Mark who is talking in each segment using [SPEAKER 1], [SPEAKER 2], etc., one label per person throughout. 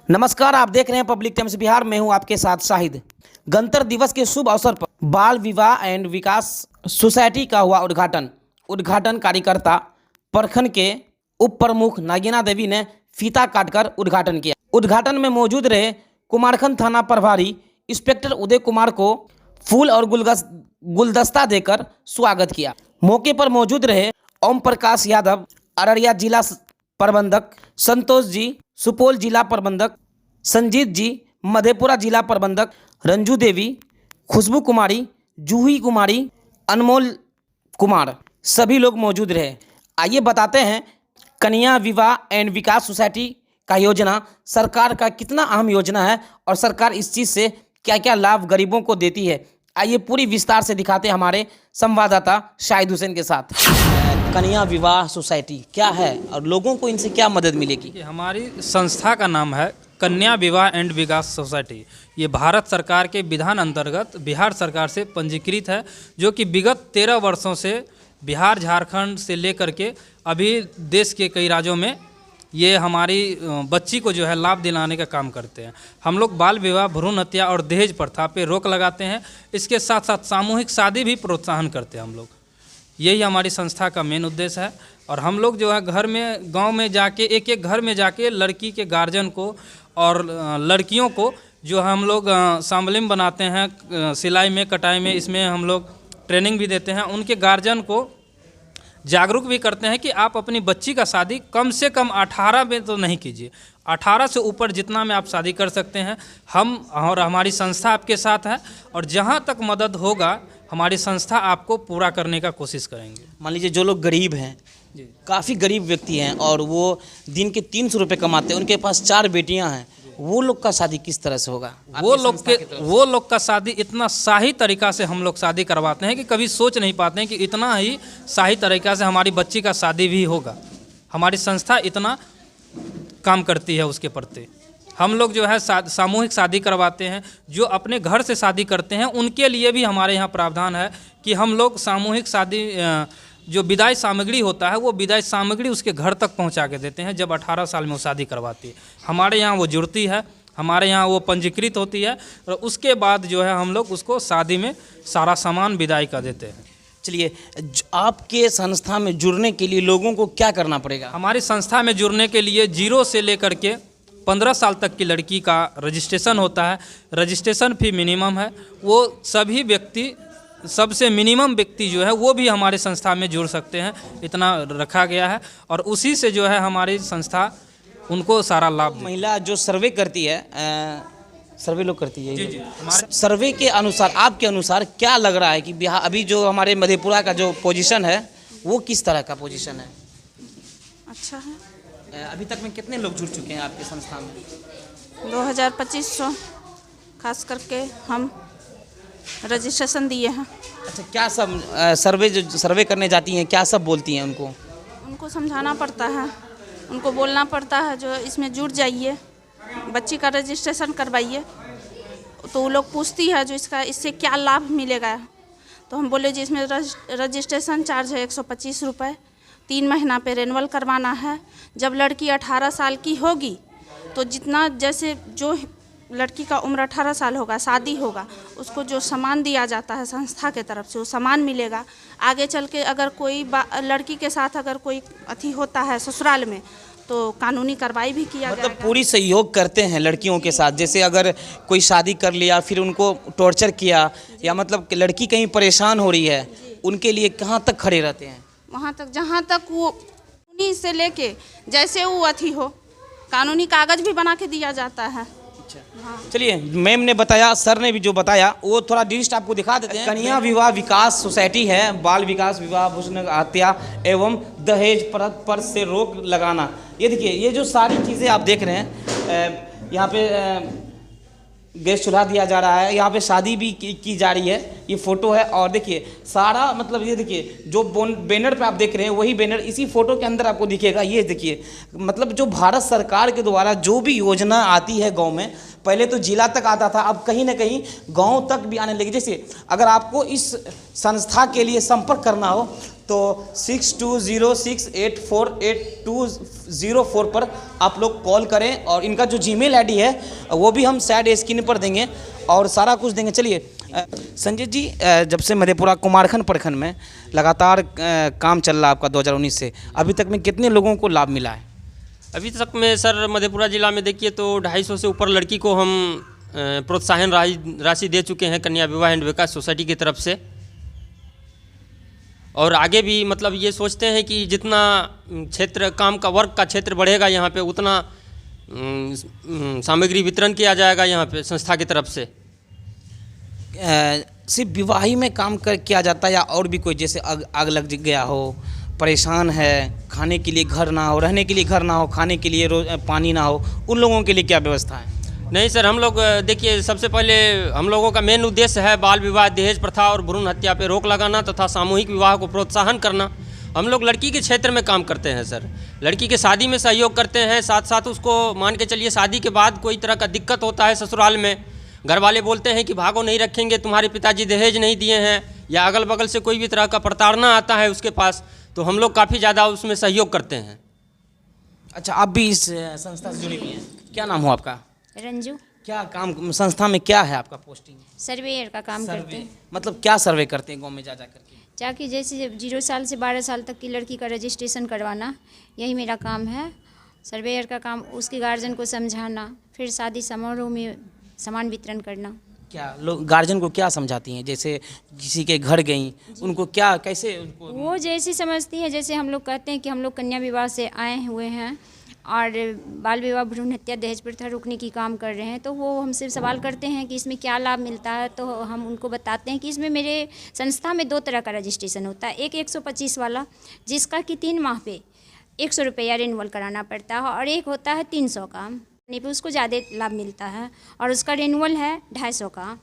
[SPEAKER 1] नमस्कार, आप देख रहे हैं पब्लिक टाइम्स बिहार। मैं हूं आपके साथ शाहिद। गणतंत्र दिवस के शुभ अवसर पर बाल विवाह एंड विकास सोसाइटी का हुआ उद्घाटन कार्यकर्ता प्रखंड के उप प्रमुख नागिना देवी ने फीता काटकर उद्घाटन किया। उद्घाटन में मौजूद रहे कुमारखंड थाना प्रभारी इंस्पेक्टर उदय कुमार को फूल और गुलदस्ता देकर स्वागत किया। मौके पर मौजूद रहे ओम प्रकाश यादव, अररिया जिला प्रबंधक संतोष जी, सुपौल जिला प्रबंधक संजीत जी, मधेपुरा जिला प्रबंधक रंजू देवी, खुशबू कुमारी, जूही कुमारी, अनमोल कुमार, सभी लोग मौजूद रहे। आइए बताते हैं कन्या विवाह एंड विकास सोसाइटी का योजना सरकार का कितना अहम योजना है और सरकार इस चीज़ से क्या क्या लाभ गरीबों को देती है। आइए पूरी विस्तार से दिखाते हैं हमारे संवाददाता शाहिद हुसैन के साथ। कन्या विवाह सोसाइटी क्या है और लोगों को इनसे क्या मदद मिलेगी?
[SPEAKER 2] हमारी संस्था का नाम है कन्या विवाह एंड विकास सोसाइटी। ये भारत सरकार के विधान अंतर्गत बिहार सरकार से पंजीकृत है, जो कि विगत 13 वर्षों से बिहार, झारखंड से लेकर के अभी देश के कई राज्यों में ये हमारी बच्ची को जो है लाभ दिलाने का काम करते हैं। हम लोग बाल विवाह, भ्रूण हत्या और दहेज प्रथा पे रोक लगाते हैं। इसके साथ साथ सामूहिक शादी भी प्रोत्साहन करते हैं हम लोग। यही हमारी संस्था का मेन उद्देश्य है। और हम लोग जो है घर में, गांव में जाके, एक एक घर में जाके लड़की के गार्जियन को और लड़कियों को जो हम लोग सांबलिम बनाते हैं, सिलाई में, कटाई में, इसमें हम लोग ट्रेनिंग भी देते हैं। उनके गार्जियन को जागरूक भी करते हैं कि आप अपनी बच्ची का शादी कम से कम 18 में तो नहीं कीजिए, 18 से ऊपर जितना में आप शादी कर सकते हैं। हम और हमारी संस्था आपके साथ है और जहाँ तक मदद होगा हमारी संस्था आपको पूरा करने का कोशिश करेंगे।
[SPEAKER 1] मान लीजिए जो लोग गरीब हैं, काफ़ी गरीब व्यक्ति हैं और वो दिन के 300 रुपये कमाते हैं, उनके पास 4 बेटियां हैं, वो लोग का शादी किस तरह से होगा?
[SPEAKER 2] वो लोग का शादी इतना शाही तरीका से हम लोग शादी करवाते हैं कि कभी सोच नहीं पाते हैं कि इतना ही शाही तरीका से हमारी बच्ची का शादी भी होगा। हमारी संस्था इतना काम करती है उसके प्रति। हम लोग जो है सामूहिक शादी करवाते हैं। जो अपने घर से शादी करते हैं उनके लिए भी हमारे यहाँ प्रावधान है कि हम लोग सामूहिक शादी, जो विदाई सामग्री होता है वो विदाई सामग्री उसके घर तक पहुंचा के देते हैं। जब 18 साल में वो शादी करवाती है, हमारे यहाँ वो जुड़ती है, हमारे यहाँ वो पंजीकृत होती है और उसके बाद जो है हम लोग उसको शादी में सारा सामान विदाई का देते हैं।
[SPEAKER 1] चलिए, आपके संस्था में जुड़ने के लिए लोगों को क्या करना पड़ेगा?
[SPEAKER 2] हमारी संस्था में जुड़ने के लिए 0 से लेकर के 15 साल तक की लड़की का रजिस्ट्रेशन होता है। रजिस्ट्रेशन फी मिनिमम है। वो सभी व्यक्ति, सबसे मिनिमम व्यक्ति जो है वो भी हमारी संस्था में जुड़ सकते हैं, इतना रखा गया है। और उसी से जो है हमारी संस्था उनको सारा लाभ।
[SPEAKER 1] महिला जो सर्वे करती है, सर्वे लोग करती है,
[SPEAKER 2] जी।
[SPEAKER 1] सर्वे के अनुसार, आपके अनुसार क्या लग रहा है कि बिहार अभी जो हमारे मधेपुरा का जो पोजीशन है वो किस तरह का पोजीशन है?
[SPEAKER 3] अच्छा है।
[SPEAKER 1] अभी तक में कितने लोग जुड़ चुके हैं आपके संस्था में?
[SPEAKER 3] 2500 खास करके हम रजिस्ट्रेशन दिए हैं।
[SPEAKER 1] अच्छा, क्या सब सर्वे करने जाती हैं, क्या सब बोलती हैं उनको
[SPEAKER 3] समझाना पड़ता है, उनको बोलना पड़ता है जो इसमें जुड़ जाइए, बच्ची का रजिस्ट्रेशन करवाइए। तो वो लोग पूछती है जो इससे क्या लाभ मिलेगा। तो हम बोले जी इसमें रजिस्ट्रेशन चार्ज है 125 रुपये, 3 महीना पे रेन्युअल करवाना है। जब लड़की 18 साल की होगी तो जितना, जैसे जो लड़की का उम्र 18 साल होगा, शादी होगा, उसको जो सामान दिया जाता है संस्था के तरफ से वो सामान मिलेगा। आगे चल के अगर कोई लड़की के साथ अगर कोई अथी होता है ससुराल में तो कानूनी कार्रवाई भी किया जाएगा।
[SPEAKER 1] मतलब पूरी सहयोग करते हैं लड़कियों के साथ। जैसे अगर कोई शादी कर लिया, फिर उनको टॉर्चर किया या मतलब लड़की कहीं परेशान हो रही है, उनके लिए कहाँ तक खड़े रहते हैं?
[SPEAKER 3] वहाँ तक जहाँ तक वो कानूनी से लेके जैसे वो अथी हो, कानूनी कागज भी बना के दिया जाता है।
[SPEAKER 1] हाँ। चलिए, मैम ने बताया, सर ने भी जो बताया वो थोड़ा लिस्ट आपको दिखा देते हैं। कन्या विवाह विकास सोसाइटी है, बाल विकास, विवाह, भ्रूण हत्या एवं दहेज पर से रोक लगाना। ये देखिए, ये जो सारी चीज़ें आप देख रहे हैं, यहाँ पे गैस चूल्हा दिया जा रहा है, यहाँ पे शादी भी की जा रही है, ये फोटो है। और देखिए सारा, मतलब ये देखिए जो बैनर पे आप देख रहे हैं वही बैनर इसी फोटो के अंदर आपको दिखेगा। ये देखिए, मतलब जो भारत सरकार के द्वारा जो भी योजना आती है गांव में, पहले तो जिला तक आता था, अब कहीं ना कहीं गांव तक भी आने लगी। जैसे अगर आपको इस संस्था के लिए संपर्क करना हो तो 6206848204 पर आप लोग कॉल करें, और इनका जो जीमेल आईडी है वो भी हम शायद स्क्रीन पर देंगे और सारा कुछ देंगे। चलिए संजय जी, जब से मधेपुरा कुमारखंड प्रखंड में लगातार काम चल रहा है आपका 2019 से अभी तक में कितने लोगों को लाभ मिला है?
[SPEAKER 4] अभी तक में सर मधेपुरा जिला में देखिए तो 250 से ऊपर लड़की को हम प्रोत्साहन राशि दे चुके हैं कन्या विवाह एंड विकास सोसाइटी की तरफ से। और आगे भी मतलब ये सोचते हैं कि जितना क्षेत्र काम का वर्क का क्षेत्र बढ़ेगा यहाँ पे उतना सामग्री वितरण किया जाएगा यहाँ पे संस्था की तरफ से।
[SPEAKER 1] सिर्फ विवाही में काम किया जाता है या और भी कोई, जैसे आग लग गया हो, परेशान है, खाने के लिए घर ना हो, रहने के लिए घर ना हो, खाने के लिए पानी ना हो, उन लोगों के लिए क्या व्यवस्था है?
[SPEAKER 4] नहीं सर, हम लोग देखिए सबसे पहले हम लोगों का मेन उद्देश्य है बाल विवाह, दहेज प्रथा और भ्रूण हत्या पे रोक लगाना तथा सामूहिक विवाह को प्रोत्साहन करना। हम लोग लड़की के क्षेत्र में काम करते हैं सर, लड़की के शादी में सहयोग करते हैं, साथ साथ उसको मान के चलिए शादी के बाद कोई तरह का दिक्कत होता है ससुराल में, घर वाले बोलते हैं कि भागो नहीं रखेंगे, तुम्हारे पिताजी दहेज नहीं दिए हैं, या अगल बगल से कोई भी तरह का प्रताड़ना आता है उसके पास, तो हम लोग काफ़ी ज़्यादा उसमें सहयोग करते हैं।
[SPEAKER 1] अच्छा, आप भी इस संस्था से जुड़ी हुई हैं, क्या नाम हो आपका?
[SPEAKER 5] रंजू।
[SPEAKER 1] क्या काम संस्था में क्या है आपका पोस्टिंग?
[SPEAKER 5] सर्वेयर का काम करते हैं।
[SPEAKER 1] मतलब क्या सर्वे करते हैं गांव में जा करके?
[SPEAKER 5] जाके जैसे 0 साल से 12 साल तक की लड़की का रजिस्ट्रेशन करवाना, यही मेरा काम है। सर्वेयर का काम उसके गार्जियन को समझाना, फिर शादी समारोह में सामान वितरण करना।
[SPEAKER 1] क्या लोग गार्जियन को क्या समझाती हैं? जैसे किसी के घर गई, उनको क्या कैसे उनको?
[SPEAKER 5] वो जैसी समझती है, जैसे हम लोग कहते हैं कि हम लोग कन्या विवाह से आए हुए हैं और बाल विवाह, भ्रूण हत्या, दहेज प्रथा रोकने की काम कर रहे हैं, तो वो हमसे सवाल करते हैं कि इसमें क्या लाभ मिलता है। तो हम उनको बताते हैं कि इसमें मेरे संस्था में 2 तरह का रजिस्ट्रेशन होता है। एक 125 वाला, जिसका कि 3 माह पे 100 रुपया रिन्यूअल कराना पड़ता है, और एक होता है 300 का, नहीं पे उसको ज़्यादा लाभ मिलता है, और उसका रिन्यूअल है 250 का।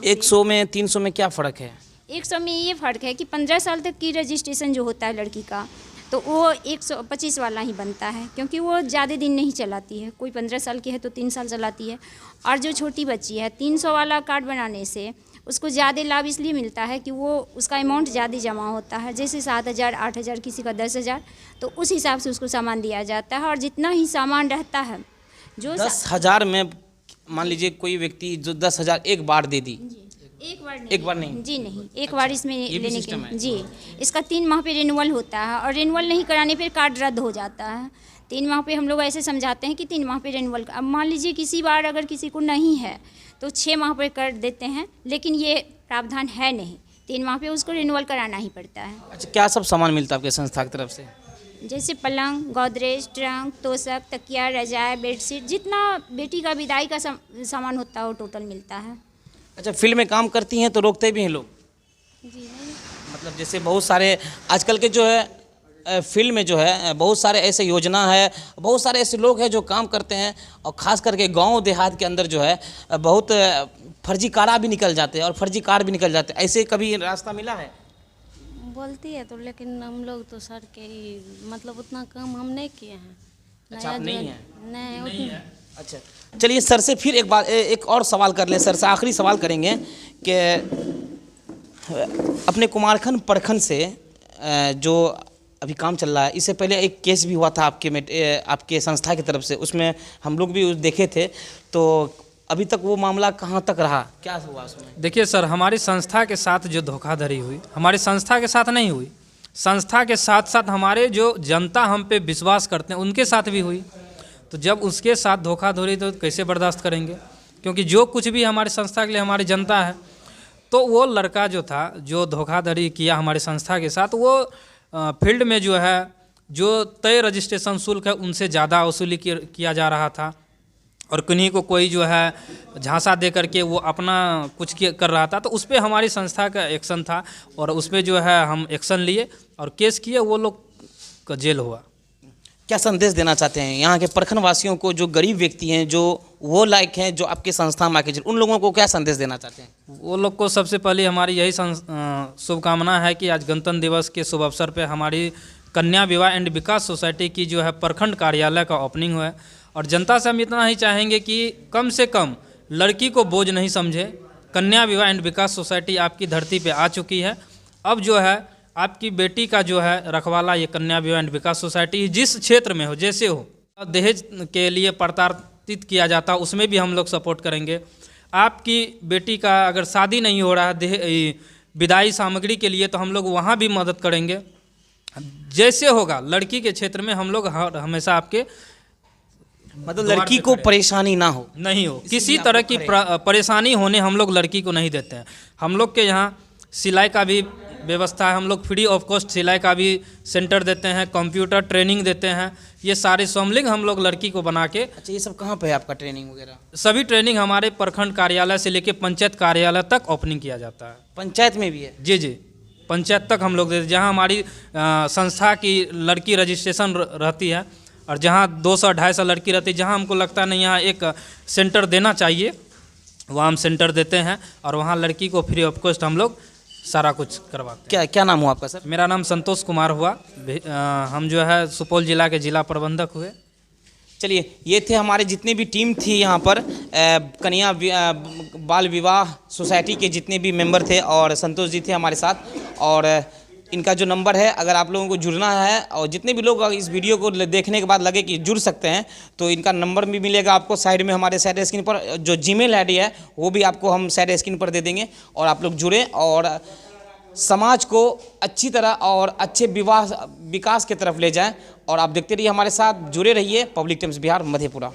[SPEAKER 1] 100 में 300 में क्या फ़र्क है?
[SPEAKER 5] 100 में ये फ़र्क है कि 15 साल तक की रजिस्ट्रेशन जो होता है लड़की का, तो वो 125 वाला ही बनता है, क्योंकि वो ज़्यादा दिन नहीं चलाती है। कोई 15 साल की है तो 3 साल चलाती है, और जो छोटी बच्ची है 300 वाला कार्ड बनाने से उसको ज़्यादा लाभ इसलिए मिलता है कि वो उसका अमाउंट ज़्यादा जमा होता है, जैसे 7,000, 8,000, किसी का 10,000, तो उस हिसाब से उसको सामान दिया जाता है। और जितना ही सामान रहता है, जो
[SPEAKER 1] 10,000 में मान लीजिए कोई व्यक्ति जो 10,000 एक बार दे दी,
[SPEAKER 5] एक बार नहीं जी, नहीं एक बार इसमें लेने के जी, इसका 3 माह पे रिन्यूअल होता है, और रिन्यूअल नहीं कराने पर कार्ड रद्द हो जाता है। 3 माह पे हम लोग ऐसे समझाते हैं कि 3 माह पे रिन्यूअल। अब मान लीजिए किसी बार अगर किसी को नहीं है तो 6 माह पे कर देते हैं, लेकिन ये प्रावधान है नहीं, 3 माह पे उसको रिन्यूअल कराना ही पड़ता है।
[SPEAKER 1] अच्छा, क्या सब सामान मिलता है आपके संस्था की तरफ से?
[SPEAKER 5] जैसे पलंग, गोदरेज, ट्रंक, तोशक, तकिया, रजाई, बेडशीट, जितना बेटी का विदाई का सामान होता है वो टोटल मिलता है।
[SPEAKER 1] अच्छा, फील्ड में काम करती हैं तो रोकते भी हैं लोग?
[SPEAKER 5] जी
[SPEAKER 1] मतलब जैसे बहुत सारे आजकल के जो है फील्ड में जो है बहुत सारे ऐसे योजना है, बहुत सारे ऐसे लोग हैं जो काम करते हैं, और ख़ास करके गांव देहात के अंदर जो है बहुत फर्जी कारा भी निकल जाते हैं और फर्जी कार भी निकल जाते हैं। ऐसे कभी रास्ता मिला है?
[SPEAKER 6] बोलती है तो, लेकिन हम लोग तो सर के ही मतलब उतना काम हम नहीं किए हैं।
[SPEAKER 1] अच्छा, आप नहीं हैं?
[SPEAKER 6] नहीं है।
[SPEAKER 1] अच्छा, चलिए सर से फिर एक और सवाल कर लें। सर से आखिरी सवाल करेंगे कि अपने कुमारखंड प्रखंड से जो अभी काम चल रहा है, इससे पहले एक केस भी हुआ था आपके संस्था की तरफ से, उसमें हम लोग भी देखे थे, तो अभी तक वो मामला कहाँ तक रहा, क्या हुआ उसमें?
[SPEAKER 2] देखिए सर, हमारी संस्था के साथ जो धोखाधड़ी हुई, हमारी संस्था के साथ नहीं हुई, संस्था के साथ साथ हमारे जो जनता हम पे विश्वास करते हैं उनके साथ भी हुई। तो जब उसके साथ धोखाधड़ी तो कैसे बर्दाश्त करेंगे, क्योंकि जो कुछ भी हमारी संस्था के लिए हमारी जनता है। तो वो लड़का जो था जो धोखाधड़ी किया हमारी संस्था के साथ, वो फील्ड में जो है जो तय रजिस्ट्रेशन शुल्क है उनसे ज़्यादा वसूली किया जा रहा था, और किन्हीं को कोई जो है झांसा दे करके वो अपना कुछ कर रहा था। तो उस पर हमारी संस्था का एक्शन था, और उस पर जो है हम एक्शन लिए और केस किए, वो लोग का जेल हुआ।
[SPEAKER 1] क्या संदेश देना चाहते हैं यहाँ के प्रखंड वासियों को, जो गरीब व्यक्ति हैं, जो वो लायक हैं, जो आपके संस्था में आके, उन लोगों को क्या संदेश देना चाहते हैं?
[SPEAKER 2] वो लोग को सबसे पहले हमारी यही शुभकामना है कि आज गणतंत्र दिवस के शुभ अवसर पर हमारी कन्या विवाह एंड विकास सोसाइटी की जो है प्रखंड कार्यालय का ओपनिंग हुआ है, और जनता से हम इतना ही चाहेंगे कि कम से कम लड़की को बोझ नहीं समझे। कन्या विवाह एंड विकास सोसाइटी आपकी धरती पे आ चुकी है। अब जो है आपकी बेटी का जो है रखवाला ये कन्या विवाह एंड विकास सोसाइटी जिस क्षेत्र में हो, जैसे हो, दहेज के लिए प्रताड़ित किया जाता उसमें भी हम लोग सपोर्ट करेंगे। आपकी बेटी का अगर शादी नहीं हो रहा है विदाई सामग्री के लिए, तो हम लोग वहाँ भी मदद करेंगे। जैसे होगा लड़की के क्षेत्र में हम लोग हमेशा आपके
[SPEAKER 1] मतलब लड़की को परेशानी ना हो,
[SPEAKER 2] नहीं हो, किसी तरह की परेशानी होने हम लोग लड़की को नहीं देते हैं। हम लोग के यहाँ सिलाई का भी व्यवस्था है, हम लोग फ्री ऑफ कॉस्ट सिलाई का भी सेंटर देते हैं, कंप्यूटर ट्रेनिंग देते हैं। ये सारे समलिंग हम लोग लड़की को बना के।
[SPEAKER 1] अच्छा, ये सब कहाँ पे है आपका ट्रेनिंग वगैरह?
[SPEAKER 2] सभी ट्रेनिंग हमारे प्रखंड कार्यालय से लेके पंचायत कार्यालय तक ओपनिंग किया जाता है।
[SPEAKER 1] पंचायत में भी है?
[SPEAKER 2] जी जी, पंचायत तक हम लोग देते, जहाँ हमारी संस्था की लड़की रजिस्ट्रेशन रहती है और जहाँ 200-250 लड़की रहती है, जहाँ हमको लगता नहीं यहाँ एक सेंटर देना चाहिए, वहाँ हम सेंटर देते हैं और वहाँ लड़की को फ्री ऑफ कॉस्ट हम लोग सारा कुछ करवाते हैं।
[SPEAKER 1] क्या नाम हुआ आपका सर?
[SPEAKER 2] मेरा नाम संतोष कुमार हुआ। हम जो है सुपौल जिला के जिला प्रबंधक हुए।
[SPEAKER 1] चलिए, ये थे हमारे जितने भी टीम थी यहाँ पर कन्या बाल विवाह सोसाइटी के जितने भी मेंबर थे, और संतोष जी थे हमारे साथ। और इनका जो नंबर है, अगर आप लोगों को जुड़ना है और जितने भी लोग इस वीडियो को देखने के बाद लगे कि जुड़ सकते हैं, तो इनका नंबर भी मिलेगा आपको साइड में, हमारे साइड स्क्रीन पर। जो जीमेल आईडी है वो भी आपको हम साइड स्क्रीन पर दे देंगे, और आप लोग जुड़ें और समाज को अच्छी तरह और अच्छे विकास की तरफ ले जाएं। और आप देखते रहिए हमारे साथ, जुड़े रहिए। Public times Bihar, Madhepura.